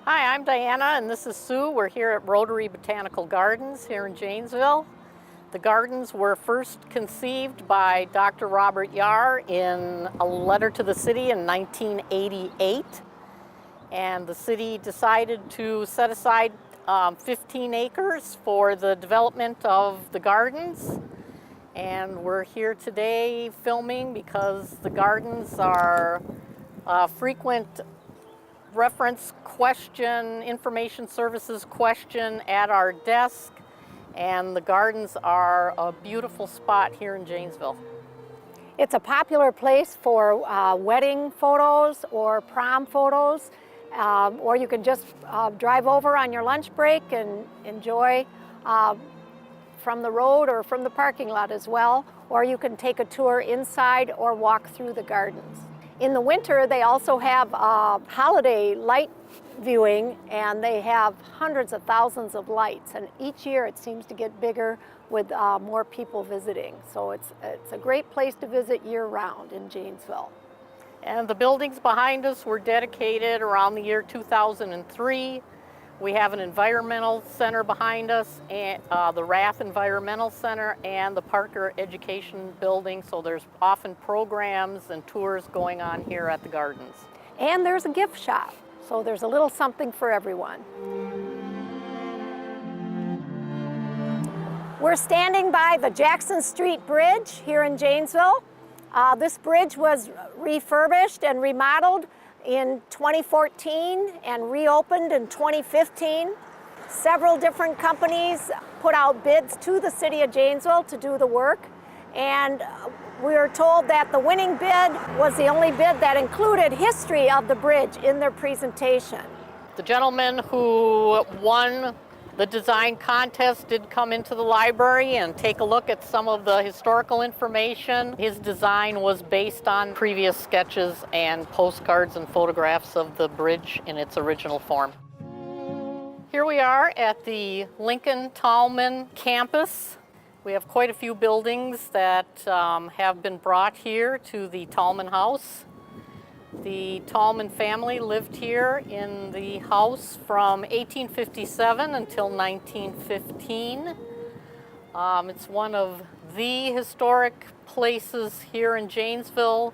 Hi, I'm Diana and this is Sue. We're here at Rotary Botanical Gardens here in Janesville. The gardens were first conceived by Dr. Robert Yar in a letter to the city in 1988. And the city decided to set aside 15 acres for the development of the gardens. And we're here today filming because the gardens are frequent reference question, information services question at our desk, and the gardens are a beautiful spot here in Janesville. It's a popular place for wedding photos or prom photos, or you can just drive over on your lunch break and enjoy from the road or from the parking lot as well, or you can take a tour inside or walk through the gardens. In the winter, they also have holiday light viewing, and they have hundreds of thousands of lights, and each year it seems to get bigger with more people visiting. So it's a great place to visit year-round in Janesville. And the buildings behind us were dedicated around the year 2003. We have an environmental center behind us, and the Rath Environmental Center and the Parker Education Building, so there's often programs and tours going on here at the gardens. And there's a gift shop, so there's a little something for everyone. We're standing by the Jackson Street Bridge here in Janesville. This bridge was refurbished and remodeled in 2014 and reopened in 2015. Several different companies put out bids to the city of Janesville to do the work, and we were told that the winning bid was the only bid that included history of the bridge in their presentation. The gentleman who won the design contest did come into the library and take a look at some of the historical information. His design was based on previous sketches and postcards and photographs of the bridge in its original form. Here we are at the Lincoln-Tallman campus. We have quite a few buildings that have been brought here to the Tallman House. The Tallman family lived here in the house from 1857 until 1915. It's one of the historic places here in Janesville,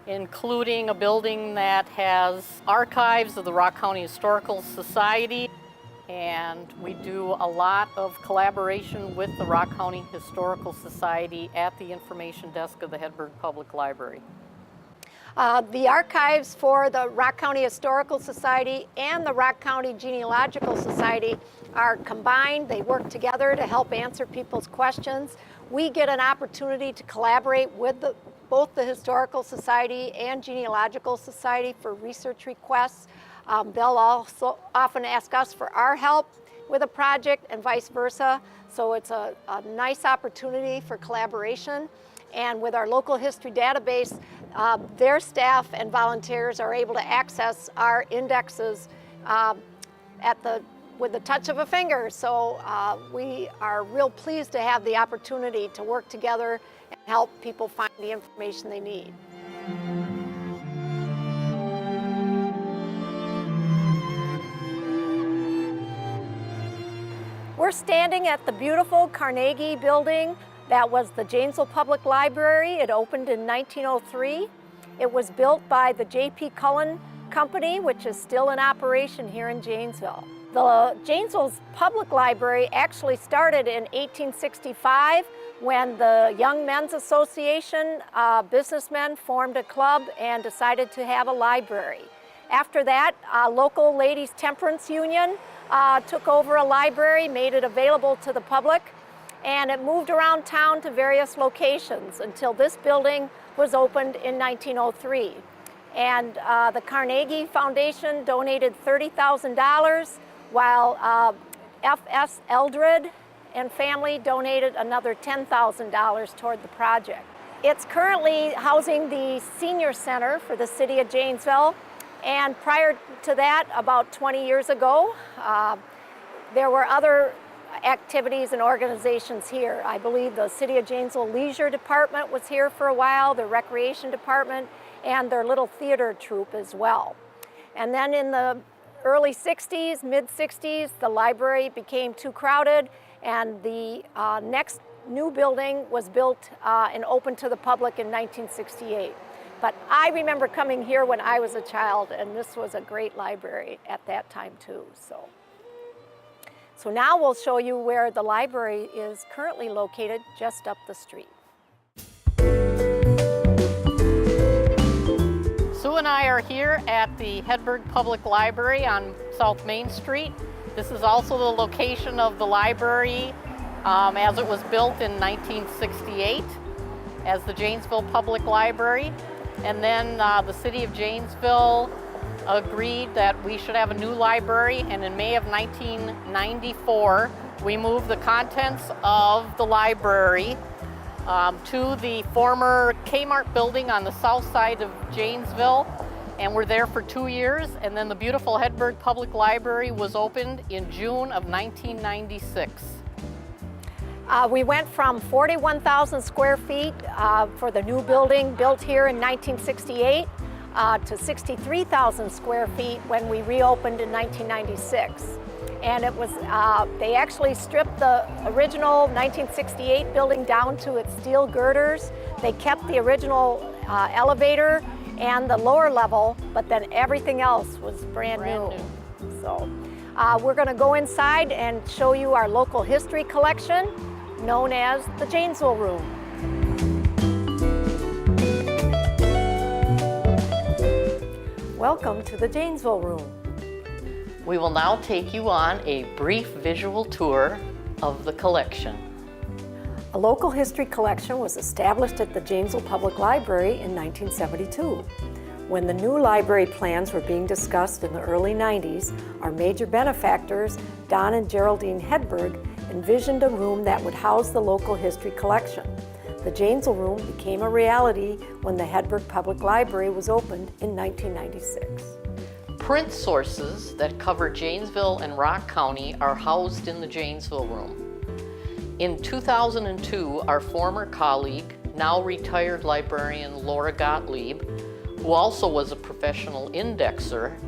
including a building that has archives of the Rock County Historical Society. And we do a lot of collaboration with the Rock County Historical Society at the information desk of the Hedberg Public Library. The archives for the Rock County Historical Society and the Rock County Genealogical Society are combined. They work together to help answer people's questions. We get an opportunity to collaborate with both the Historical Society and Genealogical Society for research requests. They'll also often ask us for our help with a project and vice versa. So it's a nice opportunity for collaboration. And with our local history database, their staff and volunteers are able to access our indexes with the touch of a finger. So we are real pleased to have the opportunity to work together and help people find the information they need. We're standing at the beautiful Carnegie building. That was the Janesville Public Library. It opened in 1903. It was built by the J.P. Cullen Company, which is still in operation here in Janesville. The Janesville's Public Library actually started in 1865 when the Young Men's Association businessmen formed a club and decided to have a library. After that, local Ladies Temperance Union took over a library, made it available to the public, and it moved around town to various locations until this building was opened in 1903. And the Carnegie Foundation donated $30,000, while F.S. Eldred and family donated another $10,000 toward the project. It's currently housing the senior center for the city of Janesville, and prior to that, about 20 years ago, there were other activities and organizations here. I believe the City of Janesville Leisure Department was here for a while, the Recreation Department, and their little theater troupe as well. And then in the early 60s, mid-60s, the library became too crowded, and the next new building was built and opened to the public in 1968. But I remember coming here when I was a child, and this was a great library at that time too. So now we'll show you where the library is currently located, just up the street. Sue and I are here at the Hedberg Public Library on South Main Street. This is also the location of the library as it was built in 1968 as the Janesville Public Library. And then the city of Janesville agreed that we should have a new library, and in May of 1994 we moved the contents of the library to the former Kmart building on the south side of Janesville, and we're there for 2 years, and then the beautiful Hedberg Public Library was opened in June of 1996. We went from 41,000 square feet for the new building built here in 1968 to 63,000 square feet when we reopened in 1996. And it was, they actually stripped the original 1968 building down to its steel girders. They kept the original elevator and the lower level, but then everything else was brand new. So we're going to go inside and show you our local history collection, known as the Janesville Room. Welcome to the Janesville Room. We will now take you on a brief visual tour of the collection. A local history collection was established at the Janesville Public Library in 1972. When the new library plans were being discussed in the early 90s, our major benefactors, Don and Geraldine Hedberg, envisioned a room that would house the local history collection. The Janesville Room became a reality when the Hedberg Public Library was opened in 1996. Print sources that cover Janesville and Rock County are housed in the Janesville Room. In 2002, our former colleague, now retired librarian Laura Gottlieb, who also was a professional indexer,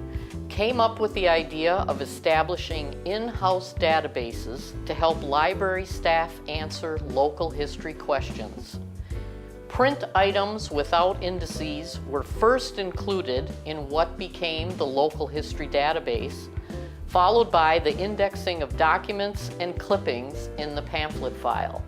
came up with the idea of establishing in-house databases to help library staff answer local history questions. Print items without indices were first included in what became the local history database, followed by the indexing of documents and clippings in the pamphlet file.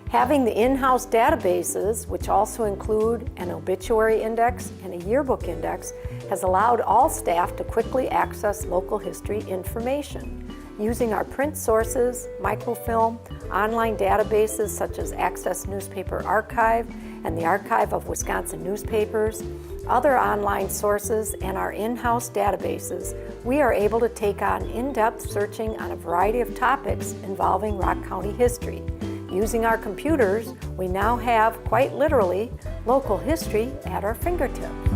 Having the in-house databases, which also include an obituary index and a yearbook index, has allowed all staff to quickly access local history information. Using our print sources, microfilm, online databases such as Access Newspaper Archive and the Archive of Wisconsin Newspapers, other online sources, and our in-house databases, we are able to take on in-depth searching on a variety of topics involving Rock County history. Using our computers, we now have, quite literally, local history at our fingertips.